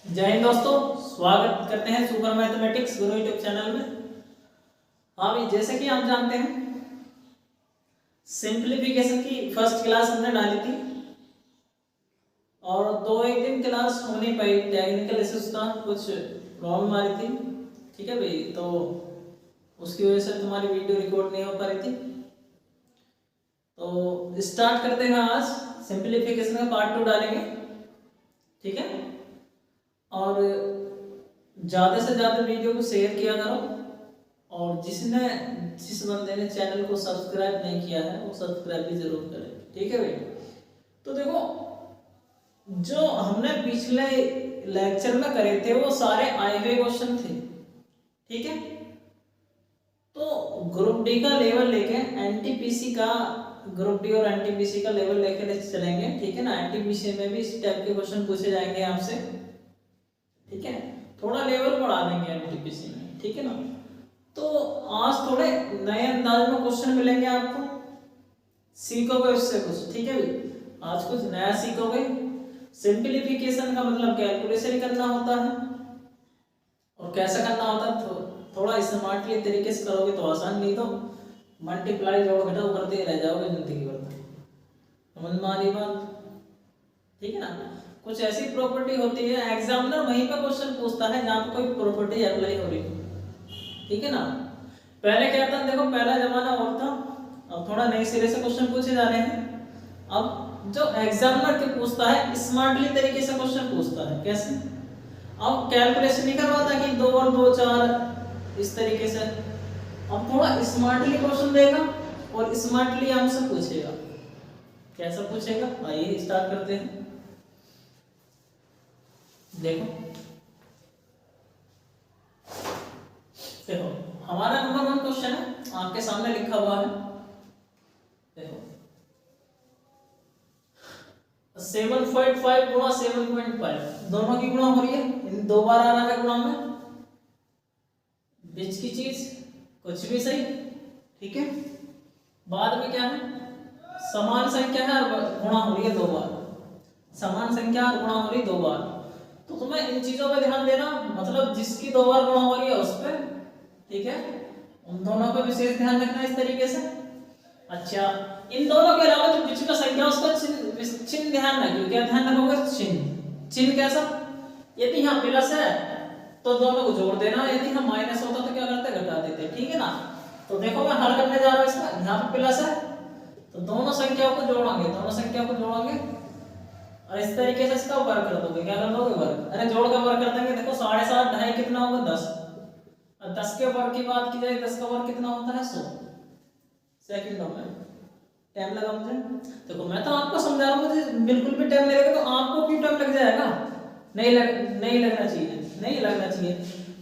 जय हिंद दोस्तों, स्वागत करते हैं सुपर मैथमेटिक्स गुरु यूट्यूब चैनल में। हाँ भाई, जैसे कि आप जानते हैं सिंप्लीफिकेशन की फर्स्ट क्लास हमने डाली थी और दो एक दिन क्लास हो नहीं पाई, टेक्निकल इश्यूज था, कुछ प्रॉब्लम आ रही थी। ठीक है भाई, तो उसकी वजह से तुम्हारी वीडियो रिकॉर्ड नहीं हो पा रही थी। तो स्टार्ट करते हैं आज सिंप्लीफिकेशन का पार्ट 2 डालेंगे। ठीक है, और ज़्यादा से ज़्यादा वीडियो को शेयर किया करो और जिस बंदे ने चैनल को सब्सक्राइब नहीं किया है वो सब्सक्राइब भी जरूर करें। ठीक है भाई, तो देखो जो हमने पिछले लेक्चर में करे थे वो सारे आए हुए क्वेश्चन थे। ठीक है, तो ग्रुप डी का लेवल लेके एनटीपीसी का, ग्रुप डी और एनटीपीसी का लेवल लेके चलेंगे। ठीक है ना, एनटीपीसी में भी इस टाइप के क्वेश्चन पूछे जाएंगे आपसे। ठीक है, थोड़ा लेवल बढ़ा देंगे एनटीपीसी में। ठीक है ना, तो आज थोड़े नए अंदाज में क्वेश्चन मिलेंगे आपको, सीखोगे उससे कुछ। ठीक है भाई, आज कुछ नया सीखोगे। सिंप्लीफिकेशन का मतलब कैलकुलेशन करना होता है और कैसे करना होता है, तो थोड़ा स्मार्टली तरीके से करोगे तो आसान, नहीं तो मल्टीप्लाई जोड़ घटाओ करते रह जाओगे जिंदगी भर। समझ में आ रही बात? ठीक है ना, कुछ ऐसी प्रॉपर्टी होती है एग्जामिनर वहीं पर क्वेश्चन पूछता है जहाँ पे कोई प्रॉपर्टी अप्लाई हो रही है। ठीक है ना, पहले क्या था, देखो पहला जमाना और था, अब थोड़ा नए सिरे से क्वेश्चन पूछे जा रहे हैं। अब जो एग्जामिनर के पूछता है स्मार्टली तरीके से क्वेश्चन पूछता है। कैसे? अब कैलकुलेशन नहीं करवाता कि 2 और 2 4 इस तरीके से। अब थोड़ा स्मार्टली क्वेश्चन देगा और स्मार्टली हमसे पूछेगा। कैसा पूछेगा, आइए स्टार्ट करते हैं। देखो देखो हमारा नंबर 1 क्वेश्चन है, आपके सामने लिखा हुआ है। देखो 7.5 गुणा 7.5 दोनों की गुणा हो रही है, इन दो बार आ रहा है गुणा में। बीच की चीज कुछ भी सही। ठीक है, बाद में क्या है, समान संख्या है और गुणा हो रही है 2 बार। समान संख्या और गुणा हो रही 2 बार, तो तुम्हें इन चीजों पे ध्यान देना, मतलब जिसकी 2 बार गुणा हो रही है उस पे। ठीक है, उन दोनों पे विशेष ध्यान रखना इस तरीके से। अच्छा, इन दोनों के अलावा जो बीच में संख्या उसका चिन्ह ध्यान रखियो। क्या ध्यान रखोगे? चिन्ह। चिन्ह कैसा? यदि यहाँ प्लस है तो दोनों को जोड़ देना, यदि यहाँ माइनस होता तो क्या करते, घटा देते। ठीक है ना, तो देखो मैं हल करने जा रहा हूँ इसका। यहाँ पे प्लस है तो दोनों संख्याओं को जोड़ेंगे, दोनों संख्याओं को जोड़ेंगे और इस तरीके से इसका वर्ग कर दोगे। क्या कर दोगे? वर्ग। अरे जोड़ का वर्ग कर देंगे। देखो 7.5 ढाई कितना होगा? 10। और 10 के वर्ग की बात की जाए, 10 का वर्ग कितना होता है? 100 सेकंडों में। टाइम लगा मुझे? देखो मैं तो आपको समझा रहा हूँ, मुझे बिल्कुल भी टाइम लगेगा तो आपको भी टाइम लग जाएगा। नहीं लगना चाहिए, नहीं लगना चाहिए।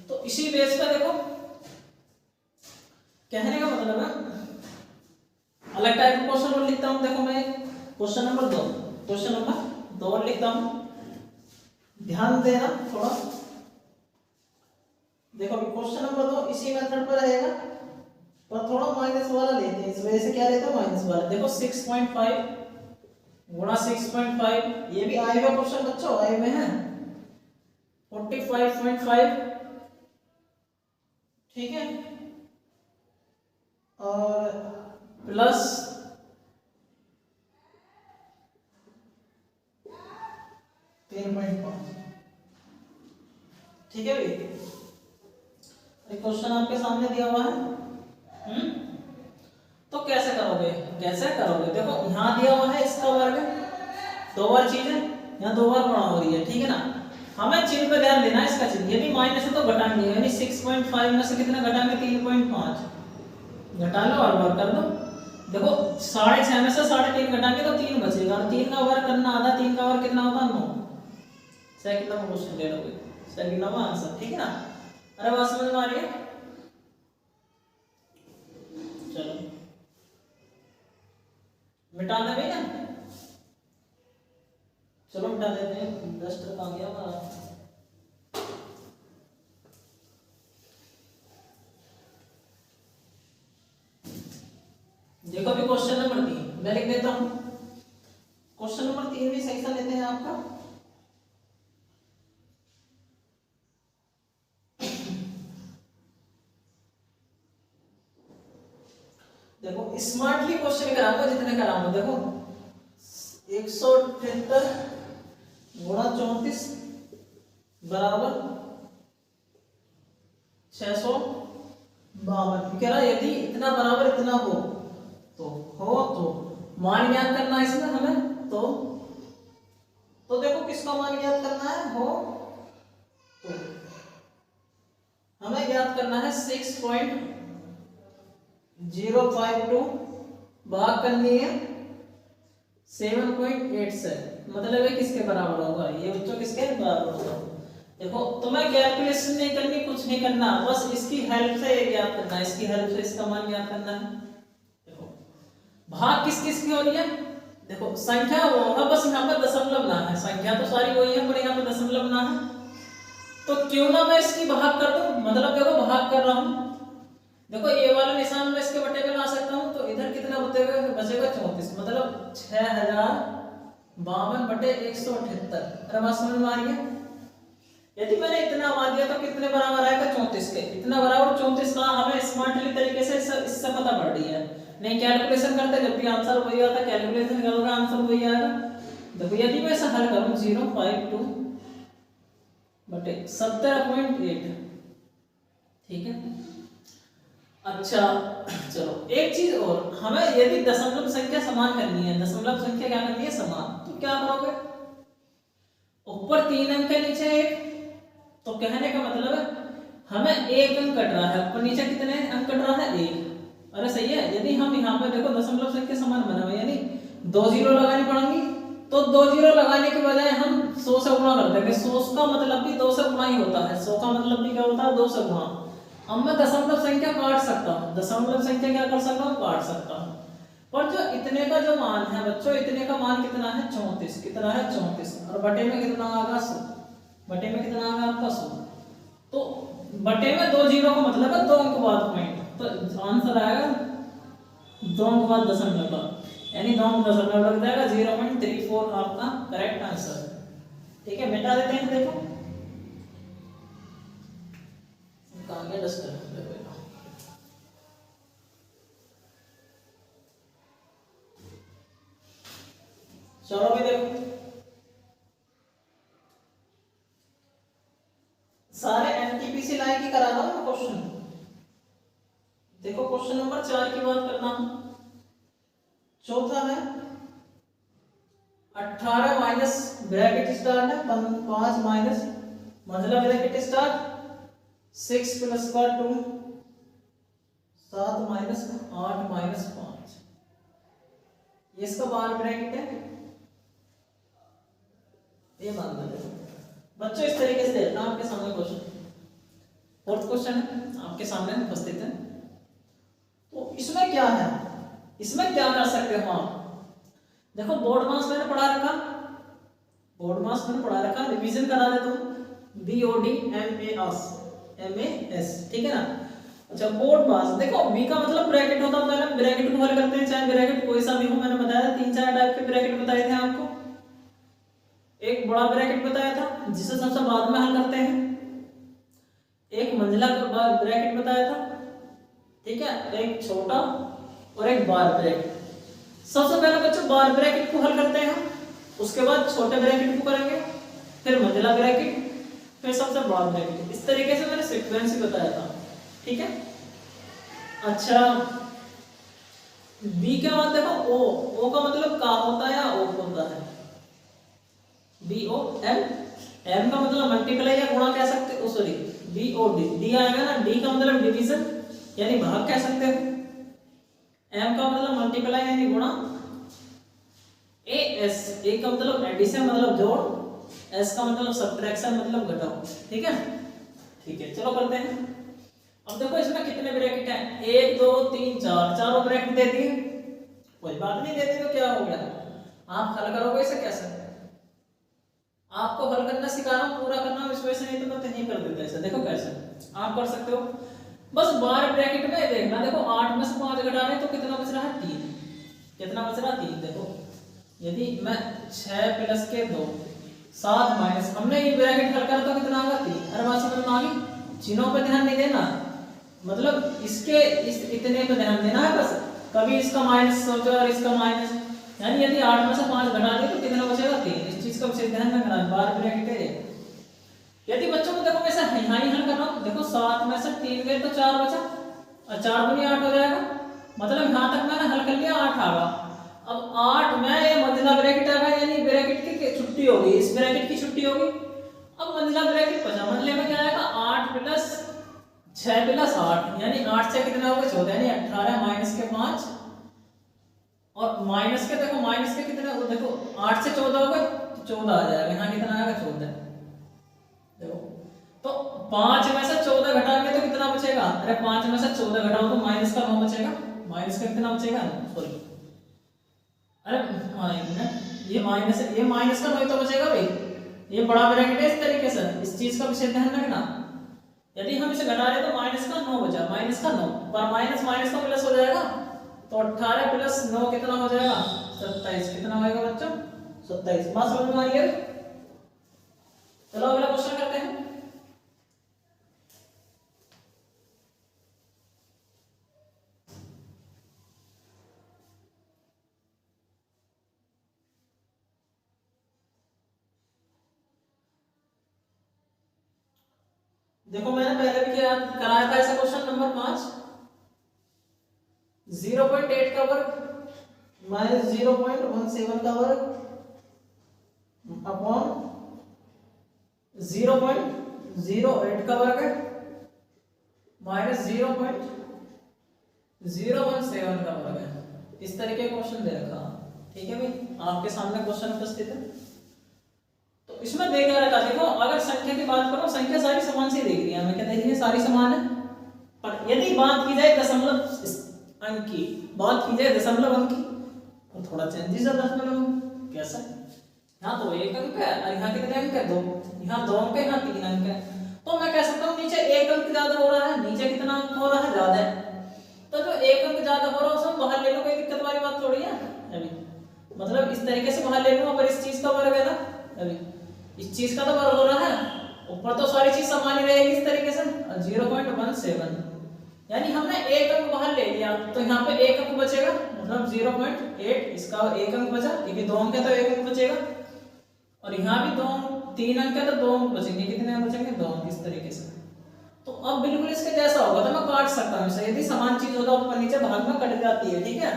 तो इसी बेस पे देखो, कहने का मतलब है अलग टाइप का क्वेश्चन और लिखता हूँ। देखो मैं क्वेश्चन नंबर 2 और लिखता हूँ, ध्यान देना थोड़ा। देखो क्वेश्चन नंबर 2 इसी मेथड पर रहेगा पर थोड़ा माइनस वाला लेते हैं, इस वजह से क्या लेते हैं, माइनस वाला। देखो 6.5 गुणा 6.5, ये भी आए हुए क्वेश्चन बच्चों, आए हुए हैं। 45.5। ठीक है, और प्लस 3.5। ठीक है भाई, क्वेश्चन आपके सामने दिया हुआ है। तो कैसे करोगे? देखो यहाँ दिया हुआ है इसका वर्ग, 2 बार चीज है, यहाँ 2 बार गुणा हो रही है। ठीक है ना, हमें चिन्ह पे ध्यान देना है इसका चिन्ह। यदि माइनस है तो घटाएंगे, यानी 6.5 में से कितना घटाएंगे? 3.5 घटा लो और वर्ग कर दो। देखो 6.5 में से 3.5 घटाएंगे तो 3 बचेगा, 3 का वर्ग करना आधा, 3 का वर्ग कितना होता है? 9। सेकंड नंबर क्वेश्चन ले लोगे, सेकंड नंबर आंसर। ठीक है ना, अरे बात समझ में आ रही है? चलो मिटाना भी ना, चलो मिटा देते हैं। डस्टर कहाँ गया हमारा? देखो अभी क्वेश्चन नंबर 3 मैं लिख देता हूँ। क्वेश्चन नंबर 3 भी सही सा लेते हैं आपका। देखो स्मार्टली क्वेश्चन कराऊंगा जितने कराऊंगा। देखो 178 गुणा 34 बराबर 652। कह रहा यदि इतना बराबर इतना हो तो मान ज्ञात करना है इसमें हमें। तो देखो किसका मान ज्ञात करना है हो तो हमें ज्ञात करना है 6.052 भाग करनी है 7.8 से, मतलब है किसके बराबर होगा ये बच्चों, किसके बराबर होगा। देखो तुम्हें कैलकुलेशन नहीं करनी, कुछ नहीं करना, बस इसकी हेल्प से ये ज्ञात करना है, इसकी हेल्प से इसका मान ज्ञात करना है। देखो भाग किस किस की हो रही है, देखो संख्या वो होगा, बस यहाँ पर दशमलव ना है, संख्या तो सारी वही है पर यहाँ पर दशमलव ना है। तो क्यों ना मैं इसकी भाग कर दूं, मतलब देखो भाग कर रहा हूं, देखो ये वाला निशान मैं इसके बटे में ला सकता हूं, तो इधर कितना बचेगा 34, मतलब 6052 बटे 178। अरे बात समझ में आ रही है। यदि मैंने इतना मान दिया तो कितने बराबर आएगा 34 के, इतना बराबर 34 का हमें स्मार्टली तरीके से इससे पता पड़ रही है। नहीं कैलकुलेशन करते जब भी आंसर वही आता, कैलकुलेशन करोगे आंसर वही आएगा। देखो यदि मैं इसे हल करूं 052 बटे 17.8, ठीक है। अच्छा चलो एक चीज और, हमें यदि दशमलव संख्या समान करनी है, दशमलव संख्या क्या करनी है समान, तो क्या करोगे, ऊपर 3 अंक है नीचे 1, तो कहने का मतलब है हमें 1 अंक कट रहा है, ऊपर नीचे कितने अंक कट रहा है 1। अरे सही है। यदि हम यहाँ पे देखो दशमलव संख्या समान बना हुआ, यानी 2 जीरो लगानी पड़ेंगी, तो 2 जीरो लगाने के बजाय हम 100 से गुणा कर देंगे। 100 का मतलब भी 2 से गुणा ही होता है, 100 का मतलब भी क्या होता है 2 से गुणा। अब मैं दशमलव संख्या काट सकता हूँ, दशमलव संख्या क्या कर सकता हूँ काट सकता हूँ, पर जो इतने का जो मान है बच्चों, इतने का मान कितना है 34, कितना है 34, और बटे में कितना आएगा 100, बटे में कितना आएगा आपका 100। तो बटे में 2 जीरो का मतलब है 2 अंक बाद पॉइंट, तो आंसर आएगा 2 अंक बाद दशमलव का, यानी 2 अंक दशमलव लग जाएगा 0.34 आपका करेक्ट आंसर। ठीक है मिटा देते हैं। देखो कहां गया डस्टर, चलो भी देखो सारे एनटीपीसी लाइन की करा दो ना क्वेश्चन। देखो क्वेश्चन नंबर 4 की बात करना हूं, चौथा है 18 माइनस ब्रैकेट स्टार्ट है 5 माइनस मतलब ब्रैकेट स्टार्ट 6 प्लस का 2 7 माइनस 8 माइनस 5, ये इसका बार ब्रैकेट है, ये मान लो बच्चों इस तरीके से देखना आपके सामने क्वेश्चन। फोर्थ क्वेश्चन है आपके सामने उपस्थित है। तो इसमें क्या है, इसमें क्या कर सकते हो आप, देखो बोर्ड मास मैंने पढ़ा रखा, बोर्ड मास मैंने पढ़ा रखा, रिवीजन करा देता हूं, BODMAS, ठीक है ना। अच्छा बोर्ड मास देखो, बी का मतलब ब्रैकेट होता है, पहले ब्रैकेट को हल करते हैं, चाहे ब्रैकेट कोई सा भी हो। मैंने बताया 3-4 टाइप के ब्रैकेट बताए थे आपको, एक बड़ा ब्रैकेट बताया था जिसे सबसे बाद में हल करते हैं, एक मंजिला ब्रैकेट बताया था, ठीक है, एक छोटा और एक बार ब्रैकेट। सबसे पहले बच्चों बार ब्रैकेट को हल करते हैं, उसके बाद छोटे ब्रैकेट को करेंगे, फिर मंजिला ब्रैकेट, फिर सबसे बार ब्रैकेट। इस तरीके से मैंने सीक्वेंस ही बताया था, ठीक है। अच्छा बी के बाद देखो ओ का मतलब का होता है या ओ होता है, BOM, M का मतलब मल्टीप्लाई या गुणा कह सकते हो, सॉरी BOD, डी आएगा ना, डी का मतलब डिवीजन यानी भाग कह सकते हो, M का मतलब मल्टीप्लाई यानी गुणा, AS, A का मतलब एडिशन मतलब जोड़, S का मतलब सब्ट्रैक्शन मतलब घटाओ, ठीक है। ठीक है चलो करते हैं। अब देखो इसमें कितने ब्रैकेट हैं, 1 2 3 4, चारों ब्रैकेट दे दिए, कोई बात नहीं, देते तो क्या हो गया, आप हल करोगे इसे कैसे, आपको हल करना सिखा रहा हूं, पूरा करना इस वजह से, नहीं तो मैं तो नहीं कर देता ऐसे। देखो कैसे आप कर सकते हो, बस बार ब्रैकेट में देखना, देखो 8 में से 5 घटा रहे तो कितना बच रहा है 3, कितना बच रहा है 3। देखो यदि मैं 6 प्लस के 2 7 माइनस, हमने ये ब्रैकेट हल करा तो कितना आएगा 3। अरे बात समझ में आ गई, चिन्हों पे ध्यान नहीं देना, मतलब इसके इस इतने पे ध्यान देना है, बस कभी इसका माइनस सोचो और इसका माइनस, यानी यदि 8 में से 5 घटा दे तो कितना बचेगा 3। इस चीज का विशेष ध्यान रखना, बार ब्रैकेट है। यदि बच्चों को देखो वैसे यहाँ ही हल कर रहा हूँ, देखो 7 में से 3 गए तो 4 बचा, और 4 दूनी 8 हो जाएगा, मतलब यहाँ तक मैंने हल कर लिया, 8 आ गया। अब 8 में ये मंजिला ब्रैकेट आ गया, यानी ब्रैकेट की छुट्टी होगी, इस ब्रैकेट की छुट्टी होगी। अब मंजिला ब्रैकेट बचा, मंजिले में क्या आएगा 8 प्लस 6 प्लस 8, यानी 8 से कितना होगा 14, यानी 18 माइनस के 5, और माइनस के देखो माइनस के कितने हो, देखो 8 से 14 हो गए तो 14 आ जाएगा, यहाँ कितना आएगा 14। देखो तो 5 में से 14 घटाएंगे तो कितना बचेगा, अरे 5 में से 14 घटाओ तो माइनस का 9 बचेगा, माइनस का कितना बचेगा, सॉरी अरे हाँ ये माइनस का 9 तो बचेगा भाई, ये बड़ा ब्रैकेट है। इस तरीके से इस चीज का विशेष ध्यान रखना, यदि हम इसे घटा रहे तो माइनस का 9 बचा, माइनस का 9 पर माइनस माइनस का प्लस हो जाएगा, तो 18 प्लस 9 कितना हो जाएगा 27, कितना होगा बच्चों 27। बात समझ में आ रही है? चलो अगला क्वेश्चन करते हैं। देखो मैंने पहले भी क्या कराया था ऐसा क्वेश्चन नंबर 5, 0.8 का वर्ग माइनस 0.17 का वर्ग अपॉन 0.08 का वर्ग है माइनस 0.017 का वर्ग है। इस तरीके का क्वेश्चन दे रखा, ठीक है भाई, आपके सामने क्वेश्चन उपस्थित है। तो इसमें देखा रखा, देखो अगर संख्या की बात करो, संख्या सारी समान सी देख रही है, हमें क्या देख रही है, सारी समान है। पर यदि बात की जाए दशमलव अंक की, बात की जाए दशमलव अंक की, तो थोड़ा चेंजेस है दशमलव। कैसा, यहाँ तो 1 अंक है और यहाँ कितने अंक है 2, यहाँ 2 अंक है, यहाँ 3 अंक है, तो मैं कह सकता हूँ नीचे 1 अंक ज्यादा हो रहा है, नीचे कितना अंक हो रहा है ज्यादा है, तो जो 1 अंक ज्यादा हो रहा है उसमें बाहर ले लो, कोई दिक्कत वाली बात थोड़ी है अभी, मतलब इस तरीके से बाहर ले लूंगा, पर इस चीज का वर्ग है ना, अभी इस चीज का तो वर्ग हो रहा है, ऊपर तो सारी चीज समान ही रहेगी इस तरीके से। 0.17 यानी हमने 1 अंक बाहर ले लिया, तो यहाँ पे 1 अंक बचेगा, मतलब 0.8, इसका 1 अंक बचा, क्योंकि 2 अंक है तो 1 अंक बचेगा, और यहाँ भी 3 अंक है तो 2 अंक बचेंगे, कितने अंक बचेंगे 2 अंक, इस तरीके से। तो अब बिल्कुल इसके जैसा होगा तो मैं काट सकता हूँ, यदि समान चीज होता ऊपर नीचे भाग में कट जाती है, ठीक है।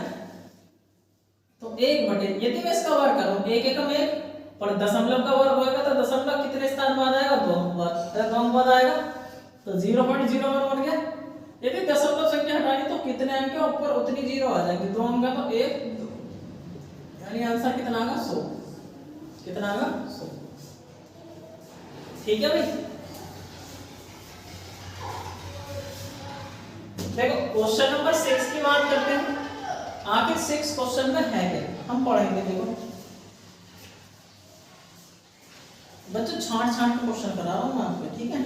तो 1 बटे, यदि मैं इसका वर्ग करूँ 1 एकम 1, पर दशमलव का वर्ग होगा तो दशमलव कितने स्थान बाद आएगा 2 अंक बाद, तो 2 अंक बाद आएगा, तो 0.01 बन गया। यदि दशमलव संख्या हटानी तो कितने अंक के ऊपर उतनी 0 आ जाएंगे, 2 अंक तो 1 2, यानी आंसर कितना आएगा 100, कितना आएगा 100, ठीक है भाई। देखो क्वेश्चन नंबर 6 की बात करते हैं, आखिर 6 क्वेश्चन में है क्या हम पढ़ेंगे। देखो बच्चों छांट छांट के क्वेश्चन करा रहा हूं मैं आपको, ठीक है।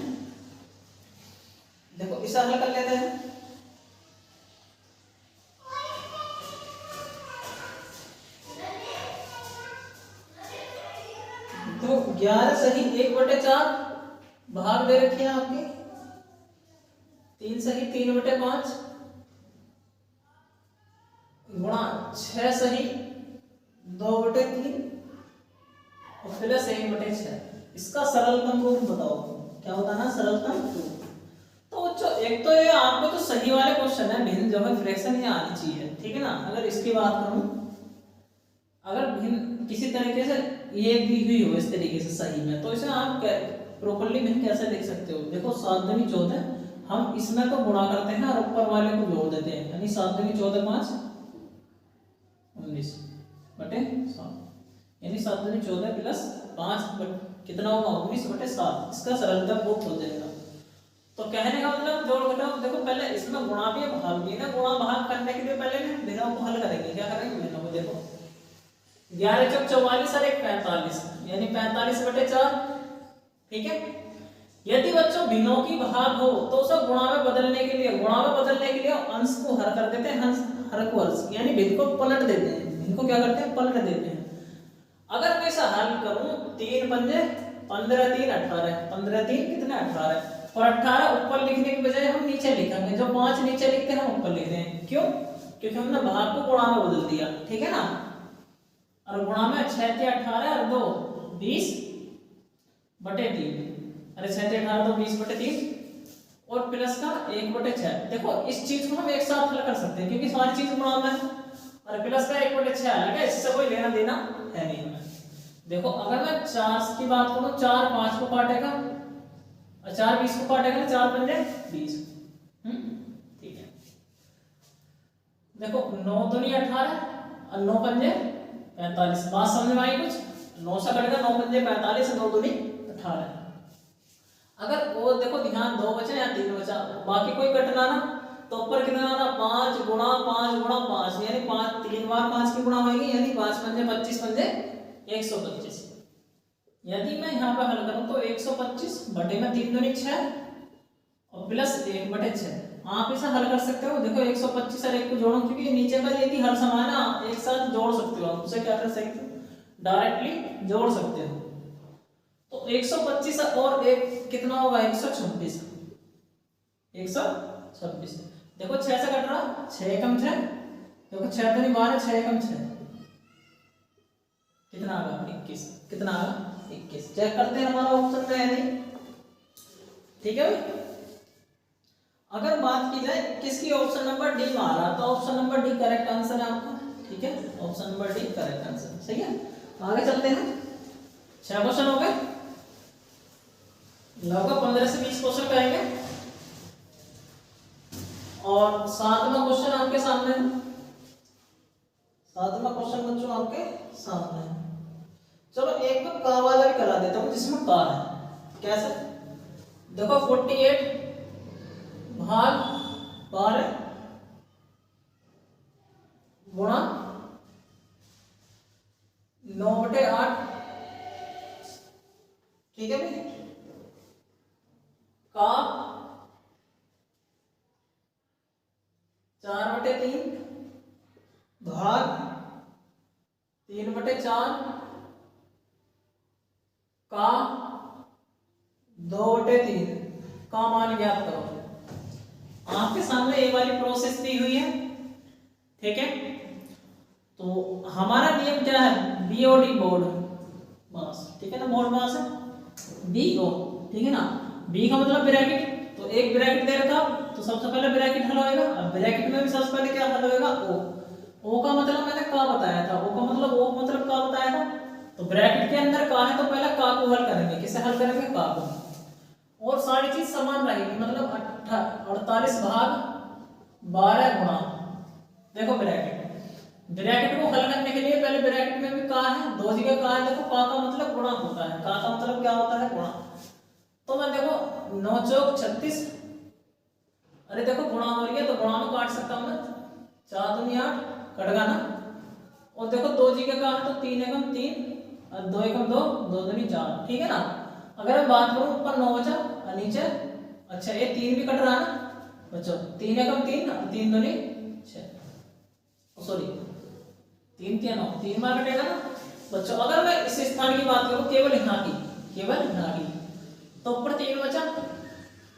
देखो इसे हल कर लेते हैं। तो 11 सही 1/4 भाग दे रखी है आपकी, 3 सही 3/5 गुणा 6 सही 2/3 और प्लस 1/6। इसका सरलतम रूप बताओ, क्या होता है ना सरलतम रूप। तो बच्चों एक तो ये आपको तो सही वाले क्वेश्चन है, भिन्न जो है फ्रैक्शन ये आनी चाहिए, ठीक है ना। अगर इसकी बात करूं, अगर भिन्न किसी तरीके से ये दी हुई हो इस तरीके से सही में, तो इसे आप प्रॉपर्ली भिन्न कैसे लिख सकते हो। देखो 7 दूनी 14, हम इसमें तो गुणा करते हैं और ऊपर वाले को जोड़ देते हैं, यानी 7 दूनी 14 5 19/7, यानी 7 दूनी 14 प्लस 5 कितना होगा 19/7। इसका सरलतम रूप हो जाएगा। तो कहने का मतलब जोड़ घटाओ, देखो पहले इसमें गुणा भी है भाग भी है ना, गुणा भाग करने के लिए पहले ना भिन्नों को हल करेंगे। क्या करेंगे भिन्नों को, देखो 11 चौक 44 और 1 45, यानी 45/4, ठीक है। यदि बच्चों भिन्नों की भाग हो तो उसे गुणा में बदलने के लिए अंश को हर कर देते हैं, हर को अंश, यानी भिन्न को पलट देते हैं, भिन्न को क्या करते हैं पलट देते हैं। अगर मैं इसे हल करूं 3 पंजे 15 3 18, 15 3 कितने 18, और 18 ऊपर लिखने के बजाय हम नीचे लिखेंगे, जो 5 नीचे लिखते हैं हम ऊपर लिखते हैं। क्यों? क्योंकि हमने भाग को गुणा में बदल दिया, ठीक है ना। और गुणा में 6 × 18 और 2 20/3, अरे 6 × 18 2 20/3 और प्लस का 1/6। देखो इस चीज को हम एक साथ हल कर सकते हैं क्योंकि सारी चीज गुणा में है, और प्लस का 1/6 अलग है, इससे कोई लेना देना है नहीं हमें। देखो अगर मैं 4 की बात करूं, 4 5 को काटेगा और 4 20 को काटेगा ना, 4 पंजे 20। ठीक है। देखो 9 दूनी 18 और 9 पंजे 45। बात समझ में आई कुछ? 9 से कटेगा 9 पंजे 45 और 9 दूनी 18। अगर वो देखो ध्यान 2 बचा या 3 बचा, बाकी कोई कटना ना, तो ऊपर कितना आना 5 × 5 × 5, यानी 5 3 बार 5 की गुणा होगी, यानी 5 पंजे 25 पंजे 125। यदि मैं यहाँ पे हल करूं तो 125 बटे में 3 दूनी 6 और प्लस 1/6। आप इसे हल कर सकते हो। देखो 125 और 1 को जोड़ो, क्योंकि नीचे का यदि हर समान है एक साथ जोड़ सकते हो, आप उसे क्या कर सकते हो, डायरेक्टली जोड़ सकते हो। तो 125 और 1 कितना होगा, 126। 126 देखो 6 से कट रहा, 6 × 6, देखो 6 दूनी 12, 6 × 6 कितना आ गया 21। कितना आ गया 21। चेक करते हैं हमारा ऑप्शन में है नहीं, ठीक है भाई। अगर बात की जाए किसकी, ऑप्शन नंबर डी में आ रहा, तो option number D correct answer है आपका, ठीक है। Option number D correct answer, सही है। आगे चलते हैं, 6 क्वेश्चन हो गए, लगभग 15 से 20 क्वेश्चन करेंगे और 7वां क्वेश्चन आपके सामने है। 7वां क्वेश्चन बच्चों आपके सामने है। चलो एक तो का वाला भी करा देता हूं जिसमें का है। कैसे? देखो 48 भाग 12 गुणा 9/8, ठीक है भाई, का 4/3 भाग 3/4 का 2/3 का मान ज्ञात करो। आपके सामने ये वाली प्रोसेस दी हुई है, ठीक है। तो हमारा नियम क्या है, बीओडी बोर्ड मास, ठीक है ना, बोर्ड मास है बीओ, ठीक है ना। बी का मतलब ब्रैकेट, तो एक ब्रैकेट दे रखा तो सबसे पहले ब्रैकेट हल होएगा। अब ब्रैकेट में भी सबसे पहले क्या हल होएगा, ओ का मतलब मैंने का बताया था, ओ का मतलब का बताया था। तो ब्रैकेट के अंदर का है तो पहले का को हल करेंगे, किसे हल करेंगे, का को। और सारी चीज समान रहेगी, मतलब 48 भाग 12 गुणा, देखो ब्रैकेट को हल करने के लिए पहले ब्रैकेट में भी का है, 2 जगह का है। देखो का मतलब गुणा होता है, का मतलब क्या होता है, गुणा। तो मैं देखो 9 चौक 36, अरे देखो गुणा हो रही है तो गुणा में काट सकता हूं मैं, 4 दूनी 8 कट गया ना। और देखो 2 जगह का है तो 3 × 3 और 2 × 2 2 दूनी 4, ठीक है ना। अगर मैं बात करूं ऊपर 9 बचा और नीचे, अच्छा ये 3 भी कट रहा है ना बच्चों, 3 × 3 3 दूनी 6, सॉरी 3 × 9 3 बार कटेगा ना बच्चों। अगर मैं इस स्थान की बात करूं केवल यहाँ की, तो ऊपर 3 बचा,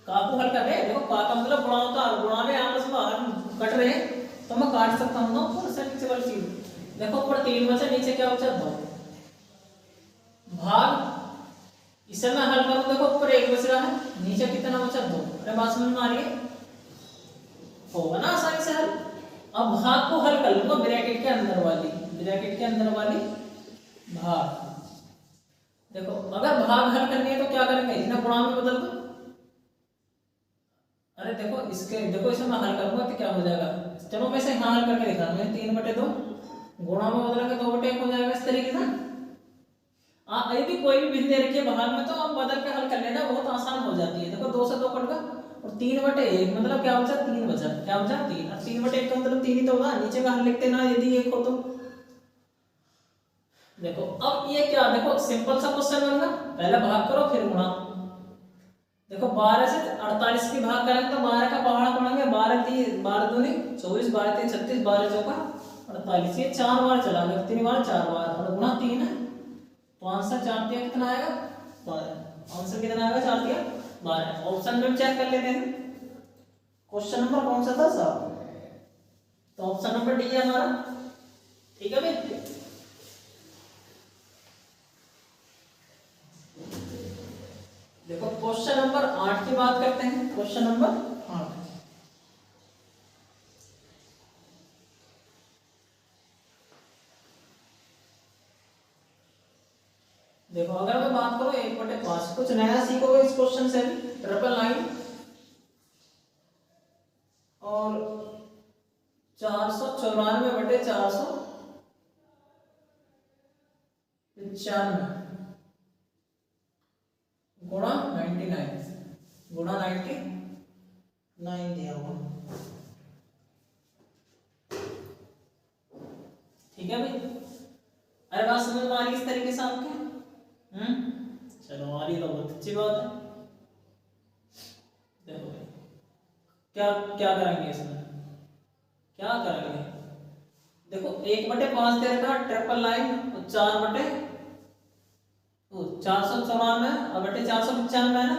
का को हल कर रहे हैं। देखो का मतलब गुणा होता है, गुणा में आपस में कट रहे हैं तो मैं काट सकता हूं ना ऊपर से नीचे वाली चीज। देखो ऊपर 3 बचा, नीचे क्या बचा 2 भाग, इसे मैं हल करूं, देखो ऊपर 1 बच रहा है, नीचे कितना बचा 2। अरे बात समझ में आ रही है, होगा ना आसानी से हल। अब भाग को हल कर लूंगा ब्रैकेट के अंदर वाली भाग। देखो अगर भाग हल करनी है तो क्या करेंगे, इन्हें गुणा में बदल दो। अरे देखो इसे मैं हल करूंगा तो क्या हो जाएगा, चलो मैं इसे यहाँ हल करके दिखा रहा हूं। 3/2 गुणा में बदलेंगे 2/1 हो जाएगा, इस तरीके से। यदि कोई भी भिन्न दे रखी है भाग में तो आप बदल के हल कर लेना, बहुत आसान हो जाती है। देखो 2 से 2 कट गया और 3/1 मतलब क्या बचा 3 बचा, क्या बचा 3, और 3/1 का मतलब 3 ही तो होगा, नीचे का हल लिखते ना यदि 1 हो तो। देखो अब ये क्या, देखो सिंपल सा क्वेश्चन बन गया, पहले भाग करो फिर गुणा। देखो 12 से 48 की भाग करेंगे तो 12 का पहाड़ा पढ़ेंगे, 12 दूनी 24, 12 3 36, 12 चौका 48, ये 4 बार चला गया, 3 बार 4 बार और गुणा 3 है तो आंसर 4 दिया कितना आएगा 12। आंसर कितना आएगा 4 दिया 12। ऑप्शन में चेक कर लेते हैं, क्वेश्चन नंबर कौन सा था साहब, तो ऑप्शन नंबर डी है हमारा। ठीक है भाई। देखो क्वेश्चन नंबर 8 की बात करते हैं। क्वेश्चन नंबर 8, देखो अगर मैं बात करूं 1/5, कुछ नया सीखोगे इस क्वेश्चन से भी। ट्रिपल लाइन और 494/495 गुणा 99 गुणा 99 दिया हुआ। ठीक है भाई। अरे बात समझ में आ रही इस तरीके से आपके? चलो आ रही तो बहुत अच्छी बात है। देखो भाई क्या क्या करेंगे इसमें, क्या करेंगे। देखो 1/5 दे रखा ट्रिपल लाइन और 494 और बटे 495 है ना,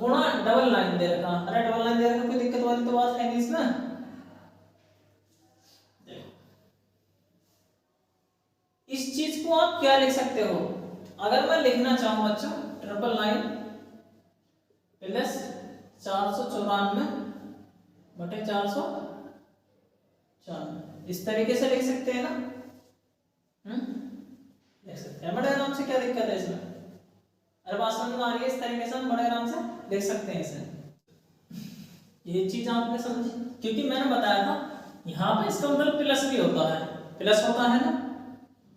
गुणा डबल लाइन दे रखा। अरे डबल लाइन दे रखा, कोई दिक्कत वाली तो बात है नहीं इसमें। इस चीज को आप क्या लिख सकते हो, अगर मैं लिखना चाहूं बच्चों ट्रिपल लाइन प्लस 494/494, इस तरीके से लिख सकते हैं ना। लिख सकते हैं बड़े आराम से, क्या दिक्कत है इसमें। अरे बात समझ में आ रही है, इस तरीके से हम बड़े आराम से लिख सकते हैं इसे। ये चीज आपने समझी, क्योंकि मैंने बताया था यहाँ पे इसका मतलब प्लस भी होता है, प्लस होता है ना।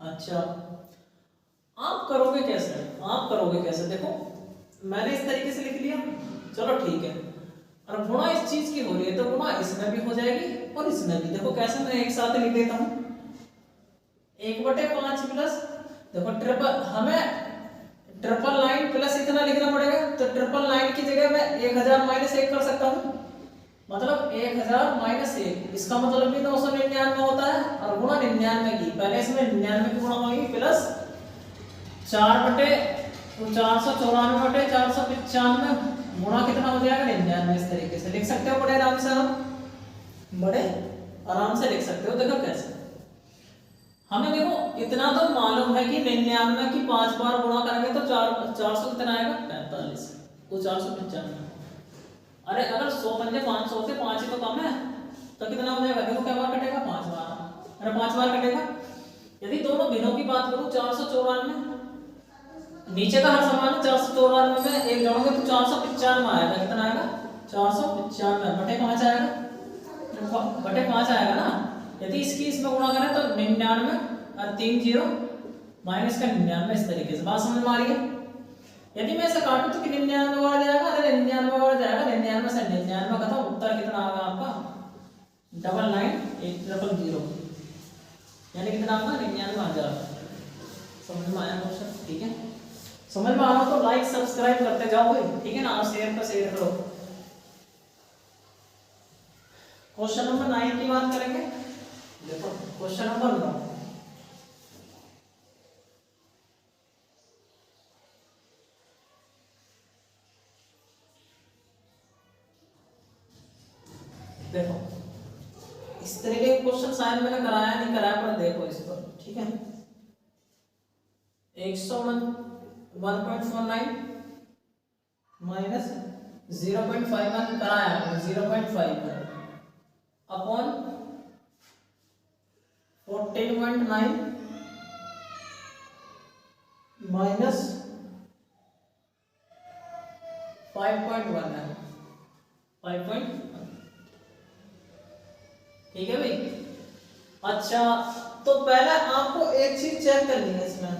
अच्छा आप करोगे कैसे, आप करोगे कैसे, देखो मैंने इस तरीके से लिख लिया, चलो ठीक है। और गुणा इस चीज की हो रही है तो गुणा इसमें भी हो जाएगी और इसमें भी। देखो कैसे, मैं एक साथ लिख देता हूं 1/5 प्लस, देखो हमें ट्रिपल लाइन प्लस इतना लिखना पड़ेगा, तो ट्रिपल लाइन की जगह मैं 1000 - 1 कर सकता हूं, मतलब 1000 - 1, इसका मतलब भी 999 होता है। और गुणा 99 की, पहले इसमें 99 की गुणा होगी प्लस 4/494/495 गुणा कितना हो जाएगा 99। इस तरीके से लिख सकते हो बड़े आराम से, आप बड़े आराम से लिख सकते हो। देखो कैसे, हमें देखो इतना तो मालूम है कि 99 की 5 बार गुणा करेंगे तो 400 कितना आएगा 45, वो 495। अरे अगर 100 पंजे 500 से 5 ही तो कम है, तो कितना हो जाएगा, देखो क्या बार कटेगा 5 बार। अरे 5 बार कटेगा। यदि दोनों भिन्नों की बात करूं 494, नीचे का हर समान 494 में एक जोड़ोगे तो 495 आएगा। कितना आएगा 495 बटे 5 आएगा, बटे 5 आएगा ना। यदि इसकी इसमें गुणा करें तो 99 और 3 0 माइनस का 99, इस तरीके से बात समझ में आ रही है। यदि मैं इसे काटूं तो 99 बार जाएगा, अरे 99 बार जाएगा, 99 से 99 खत्म। उत्तर कितना आएगा आपका 99,100, यानी कितना आएगा 99,000। समझ में आया क्वेश्चन? ठीक है, समझ में आ रहा हो तो लाइक सब्सक्राइब करते जाओ भाई, ठीक है ना, और शेयर पर शेयर करो। क्वेश्चन नंबर 9 की बात करेंगे। देखो क्वेश्चन नंबर 9, देखो इस तरीके के क्वेश्चन शायद मैंने कराया नहीं कराया, पर देखो इस पर, ठीक है। 101.49 माइनस 0.51 कराया, 0.51 अपॉन 14.9 माइनस 5.1 है, 5.1। ठीक है भाई। अच्छा तो पहले आपको एक चीज चेक करनी है इसमें।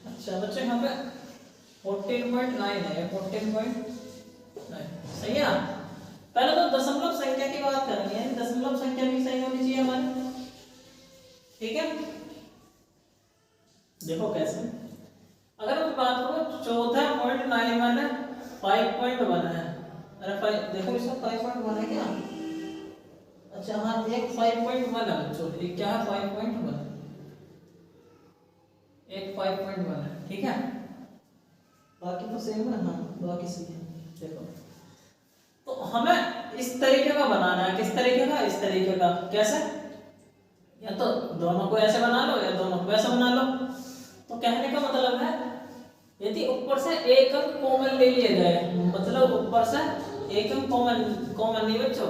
अच्छा बच्चे यहाँ पे 14.9 है, 14.9 सही है। पहले तो दशमलव संख्या की बात करेंगे, दशमलव संख्या भी सही होनी चाहिए हमारी, ठीक है। देखो कैसे, अगर मैं बात करूं 14.91 है, 5.1 है। अरे देखो इसका 5.1 है क्या, अच्छा हाँ एक 5.1 है बच्चों, एक क्या है 5.1, एक 5.1 है, ठीक है। बाकी तो सेम है, हाँ बाकी सही है। देखो तो हमें इस तरीके का बनाना है। किस तरीके का? इस तरीके का। कैसे? या तो दोनों को ऐसे बना लो या दोनों को ऐसे बना लो। तो कहने का मतलब है यदि ऊपर से एक अंक कॉमन ले लिया जाए, मतलब ऊपर से एक अंक कॉमन नहीं बच्चों,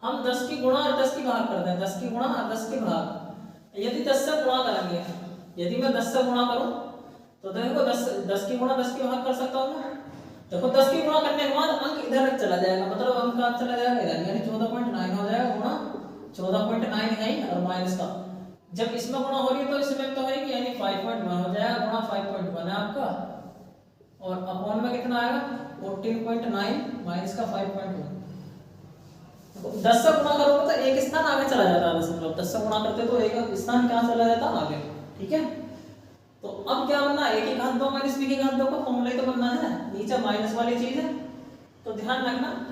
हम 10 की गुणा और 10 की भाग करते हैं, 10 की गुणा और 10 की भाग। यदि 10 से गुणा करेंगे, यदि मैं 10 से गुणा करूं तो देखो 10 की गुणा 10 की भाग कर सकता हूं मैं। देखो 10 की गुणा करने के बाद अंक इधर चला जाएगा, मतलब अंक कहां चला जाएगा? इधर, यानी 14.9 हो जाएगा गुणा 14.9 है और माइनस का। जब इसमें गुणा हो रही है तो इसमें तो होगी, यानी 5.1 हो जाएगा गुणा 5.1 है आपका, और अपॉन में कितना आएगा? 14.9 माइनस का 5.1। 10 से गुणा करोगे तो एक स्थान आगे चला जाता है, मतलब 10 से गुणा करते तो एक स्थान क्या चला जाता? आगे। ठीक है, तो अब क्या बनना है? a की घात 2 माइनस b की घात 2 का फॉर्मूला ही तो बनना है, नीचे माइनस वाली चीज है। तो ध्यान रखना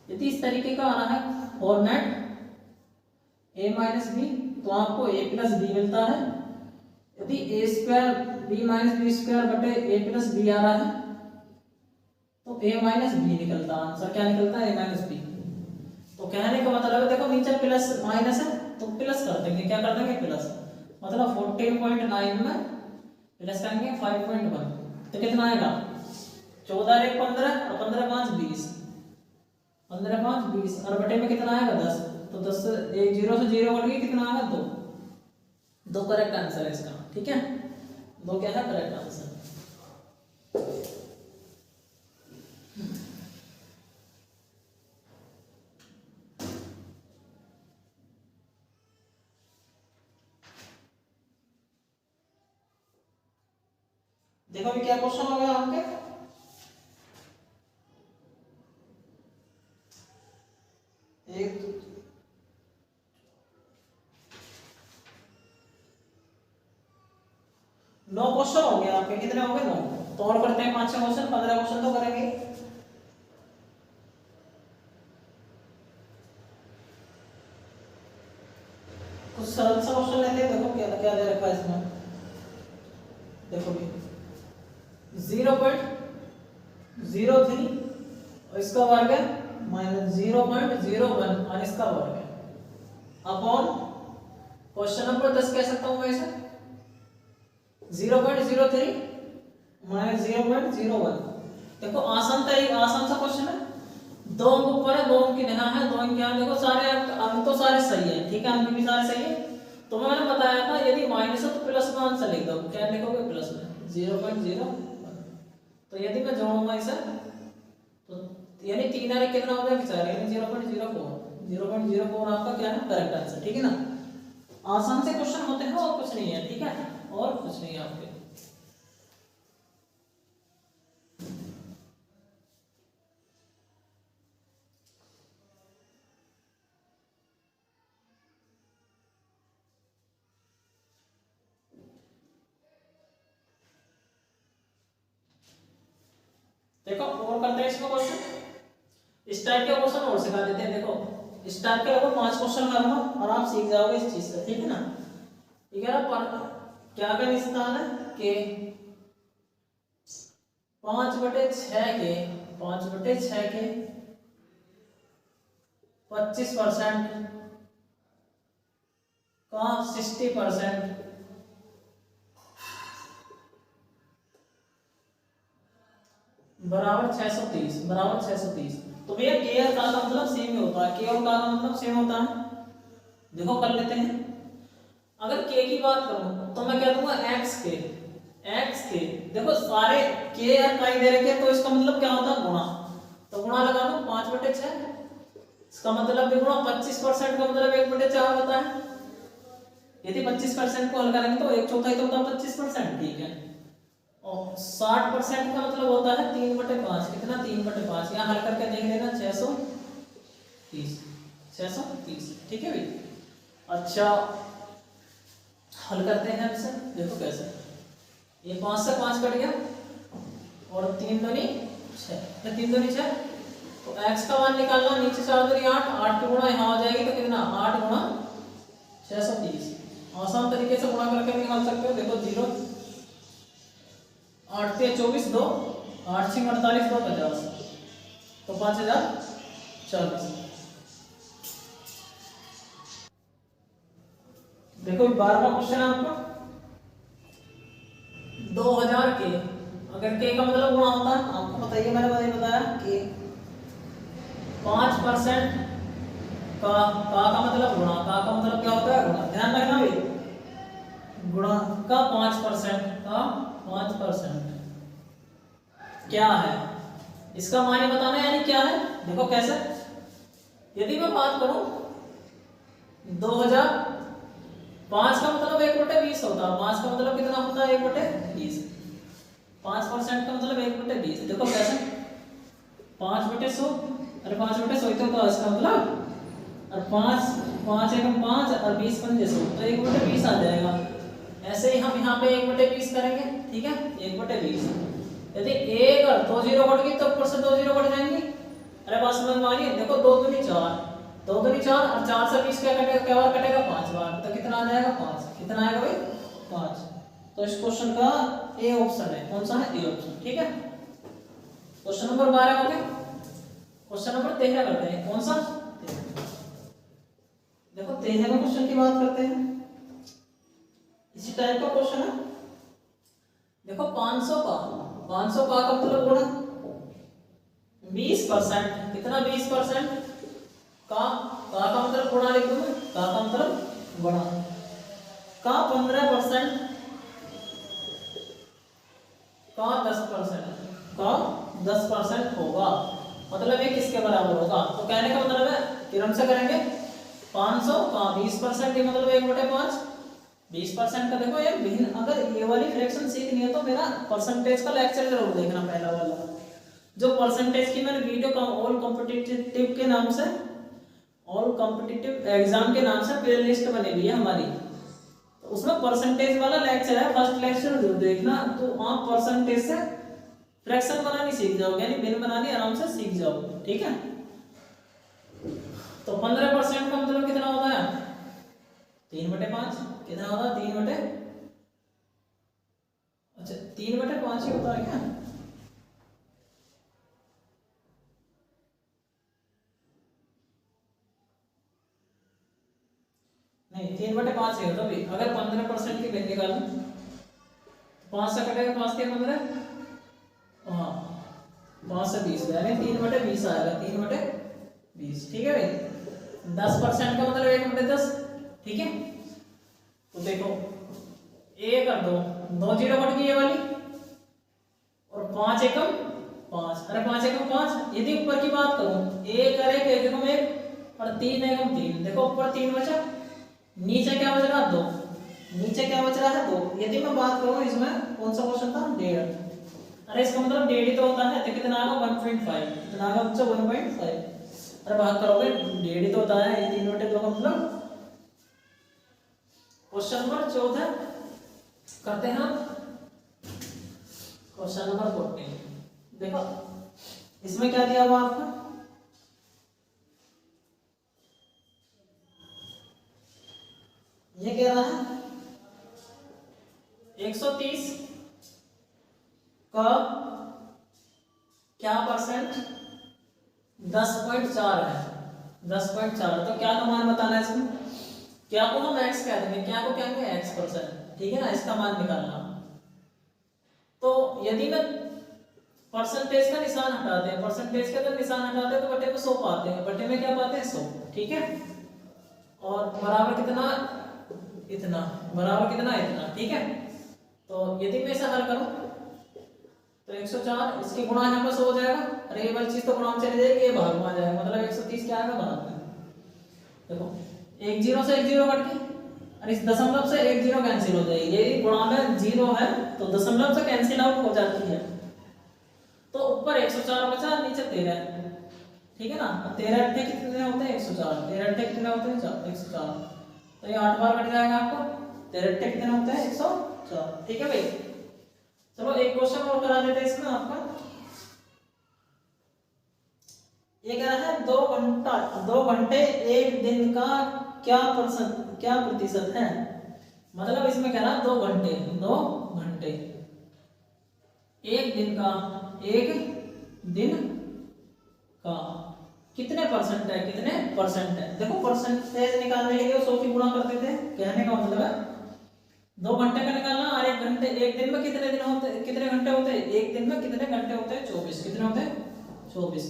यदि इस तरीके का आना है फॉर्मेट a माइनस b, तो आपको a प्लस b मिलता है। यदि a square b minus b square बटे a प्लस b आ रहा है तो a माइनस b निकलता है, आंसर क्या निकलता है? a minus b। तो कहने का मतलब है देखो नीचे प्लस माइनस है तो प्लस कर देंगे, क्या कर देंगे? प्लस, मतलब 14.9 में प्लस करेंगे 5.1 तो कितना आएगा? 14 एक 15 और 15 5 20, 15 5 20 और बटे में कितना आएगा? 10। तो 10 से एक 0 से 0 कट गया, कितना आएगा? 2 करेक्ट आंसर है इसका। ठीक है, 2 क्या है करेक्ट आंसर। देखो अभी क्या क्वेश्चन हो गया आपके? एक 9 क्वेश्चन हो गए आपके। कितने हो गए? 9। तो और करते हैं 5-6 क्वेश्चन, 15 क्वेश्चन तो करेंगे। कुछ सरल सा क्वेश्चन लेते हैं। देखो क्या क्या दे रखा है इसमें। देखो भी 0.03 और इसका वर्ग है माइनस 0.01 और इसका वर्ग है अपॉन क्वेश्चन नंबर 10 कह सकता हूं मैं इसे 0.03 माइनस 0.01। देखो आसान सा क्वेश्चन है। 2 अंक ऊपर है, 2 अंक यहाँ है, 2 अंक यहाँ। देखो सारे अंक तो सारे सही है, ठीक है, अंक भी सारे सही है। तो मैंने बताया था यदि माइनस है तो प्लस में आंसर लिख दो। क्या लिखोगे? प्लस में 0.01। तो यदि मैं जोड़ूंगा इसे तो यानी 3 और 1 कितना हो जाएगा? 4, यानी 0.04 आपका क्या है? Correct answer. ठीक है ना, आसान से क्वेश्चन होते हैं और कुछ नहीं है। ठीक है, और कुछ नहीं है आपके। देखो और करते हैं इसमें क्वेश्चन। इस टाइप के क्वेश्चन और सिखा देते हैं। देखो इस टाइप के लगभग 5 क्वेश्चन करूंगा और आप सीख जाओगे इस चीज से। ठीक है ना, ठीक है ना। क्या का विस्तार है कि 5/6 के 25% का 60% बराबर 630। तो भैया के और का मतलब सेम ही होता है। के और का मतलब सेम होता है। देखो कर लेते हैं। अगर के की बात करूं तो मैं क्या दूंगा? x के। देखो सारे के और का दे रखे हैं तो इसका मतलब क्या होता है? गुणा। तो गुणा लगा दो 5/6, इसका मतलब भी गुणा 25% का मतलब 1/4 होता है। यदि 25% को हल करेंगे तो 1/4 तो होता है 25%। ठीक है, और 60% का मतलब होता है 3/5। कितना? 3/5। यहाँ हल करके देख लेना 630। ठीक है भाई। अच्छा हल करते हैं इसे। देखो कैसे, ये 5 से 5 कट गया और 3 दूनी 6। तो x का मान निकालना, नीचे 4 दूनी 8 की गुणा यहाँ हो जाएगी तो कितना? 8 गुणा 630। आसान तरीके से गुणा करके निकाल सकते हो। देखो 0 8 से 24 2 8 6 48 2 50 तो 5000 40। देखो 12वां क्वेश्चन है आपका, 2000 के, अगर के का मतलब गुणा होता है, आपको बताइए, मैंने बताया कि 5% का मतलब गुणा, का मतलब क्या होता है, गुणा, ध्यान रखना भाई, गुणा का 5% का 5% क्या है, इसका मान ही बताना है, यानी क्या है। देखो कैसे, यदि मैं बात करूं 2000, 5 का मतलब 1/20 होता है, 5 का मतलब कितना होता है 1/20, 5% का मतलब 1/20। देखो कैसे, 5/100, अरे 5/100 तो होता है इसका मतलब, और 5 5 एकम 5 और 20 पंजे 100, तो 1/20 आ जाएगा। ऐसे ही हम यहाँ पे 1/20 करेंगे, ठीक है, 1/20। यदि 1 और 2 जीरो कट गई तो ऊपर से 2 जीरो कट जाएंगे। अरे बात समझ में आ रही है, देखो 2 दूनी 4, 2 दूनी 4 और 4 से 20 क्या कटेगा, क्या बार कटेगा, 5 बार, तो कितना आ जाएगा 5, कितना आएगा भाई 5। तो इस क्वेश्चन का ए ऑप्शन है, कौन सा है, ए ऑप्शन, ठीक है। क्वेश्चन नंबर 12 हो गया। क्वेश्चन नंबर 13 करते हैं, कौन सा, देखो 13वें क्वेश्चन की बात करते हैं, इसी टाइप का क्वेश्चन है। देखो 500 का मतलब गुणा 20%, कितना 20% का मतलब गुणा लिख दूं मैं, का मतलब गुणा का 15%, का 10%, का 10% होगा, मतलब ये किसके बराबर होगा। तो कहने का मतलब है कि हम से करेंगे 500 का 20%, ये मतलब 1/5, 20% का। देखो ये भिन्न, अगर ये वाली फ्रैक्शन सीखनी है तो मेरा परसेंटेज का लेक्चर जरूर देखना, पहला वाला जो परसेंटेज की मैंने वीडियो का ऑल कॉम्पिटिटिव के नाम से, ऑल कॉम्पिटिटिव एग्जाम के नाम से प्ले लिस्ट बनी हुई है हमारी, तो उसमें परसेंटेज वाला लेक्चर है, फर्स्ट लेक्चर जरूर देखना। तो आप परसेंटेज से फ्रैक्शन बनानी सीख जाओगे, यानी भिन्न बनानी आराम से सीख जाओगे, ठीक है। तो 15% का मतलब कितना होता है, 3/5, कितना होता है 3 अच्छा 3/5 ही होता है क्या, नहीं 3/5 ही होता भाई। अगर 15% की वैल्यू निकालूं, 5 से कटेगा 5 के 15, हाँ 5 से 20, यानी 3/20 आएगा, 3/20, ठीक है भाई। 10% का मतलब 1/10, ठीक है। तो देखो 1 और 2, 2 जीरो कट गई ये वाली, और 5 एकम 5, अरे 5 एकम 5। यदि ऊपर की बात करूं, 1 और 1 एकम 1 और 3 एकम 3, देखो ऊपर 3 बचा, नीचे क्या बच रहा 2, नीचे क्या बच रहा है 2। यदि मैं बात करूं इसमें कौन सा क्वेश्चन था, 1.5, अरे इसका मतलब 1.5 तो होता है, तो कितना आएगा 1.5, कितना आएगा बच्चा 1.5। अरे बात करोगे 1.5 तो होता है, ये 3/2 का मतलब। क्वेश्चन नंबर 14 करते हैं हम, क्वेश्चन नंबर 14। देखो इसमें क्या दिया हुआ आपका, ये कह रहा है 130 का क्या परसेंट 10.4 है, 10.4। तो क्या का मान बताना है इसमें, क्या को हम x कह देंगे, क्या को कहेंगे x%, ठीक है ना, इसका मान निकालना। तो यदि मैं परसेंटेज का निशान हटाते हैं, परसेंटेज का तो निशान हटाते हैं तो बटे में 100 पाते हैं, बटे में क्या पाते हैं 100, ठीक है। और बराबर कितना, इतना, बराबर कितना, इतना, ठीक है। तो यदि मैं इसे हल करूं तो 104, इसकी गुणा यहाँ पर 100 हो जाएगा, अरे ये वाली चीज तो गुणा में चली जाएगी, ये भाग में आ जाएगा, मतलब 130 क्या आएगा भाग में। देखो 1 जीरो से 1 जीरो कट गई, और इस दशमलव से 1 जीरो कैंसिल हो जाएगी, ये गुणा में 0 है तो दशमलव से कैंसिल आउट हो जाती है। तो ऊपर 104 बचा, नीचे 13, ठीक है ना। 13 अट्ठे कितने होते हैं 104, 13 अट्ठे कितने होते हैं 104, तो ये 8 बार कट जाएगा आपको, 13 अट्ठे कितने होते हैं 104, ठीक है भाई। चलो एक क्वेश्चन और करा देते हैं इसमें आपका, ये कह रहा है 2 घंटे एक दिन का क्या प्रतिशत है। मतलब इसमें कह रहा है 2 घंटे एक दिन का, एक दिन का कितने परसेंट है, कितने परसेंट है। देखो परसेंटेज निकालने के लिए 100 की गुणा करते थे, कहने का मतलब है 2 घंटे का निकालना और 1 घंटे, एक दिन में कितने दिन होते, कितने घंटे होते हैं, एक दिन में कितने घंटे होते हैं, 24। कितने होते हैं, 24।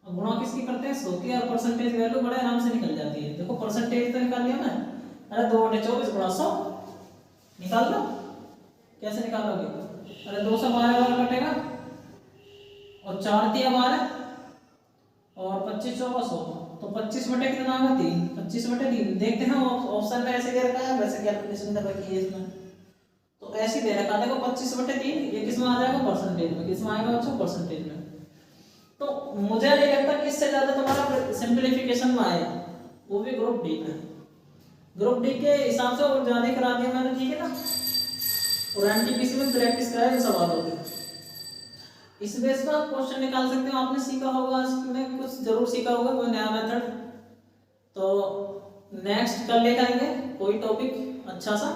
और गुणा किसकी करते हैं, 100 की, और परसेंटेज वैल्यू बड़े आराम से निकल जाती है। देखो परसेंटेज तो निकाल लिया मैं, अरे 2/24 गुणा 100 निकाल लो। कैसे निकालोगे, अरे 2 से 12 कटेगा और 4 दिया 12 और 25 चौका 100, तो 25 बटे कितना होगा 3, 25/3। देखते हैं ऑप्शन में ऐसे दे रखा है, वैसे कैलकुलेशन कर रखी है इसमें, तो ऐसे दे रखा है। देखो 25/3 ये किस में आ जाएगा, परसेंटेज में। किस में आएगा बच्चों, परसेंटेज में। तो मुझे नहीं लगता कि इससे ज्यादा तुम्हारा सिंपलीफिकेशन में आएगा, वो भी ग्रुप डी में। ग्रुप डी के हिसाब से और ज्यादा करा दिया मैंने, ठीक है ना। और एनटीपीसी में प्रैक्टिस कराया सवाल होते, इस बेस पर क्वेश्चन निकाल सकते हो। आपने सीखा होगा, इसमें कुछ जरूर सीखा होगा, कोई नया मेथड। तो नेक्स्ट कल लेकर आएंगे कोई टॉपिक अच्छा सा।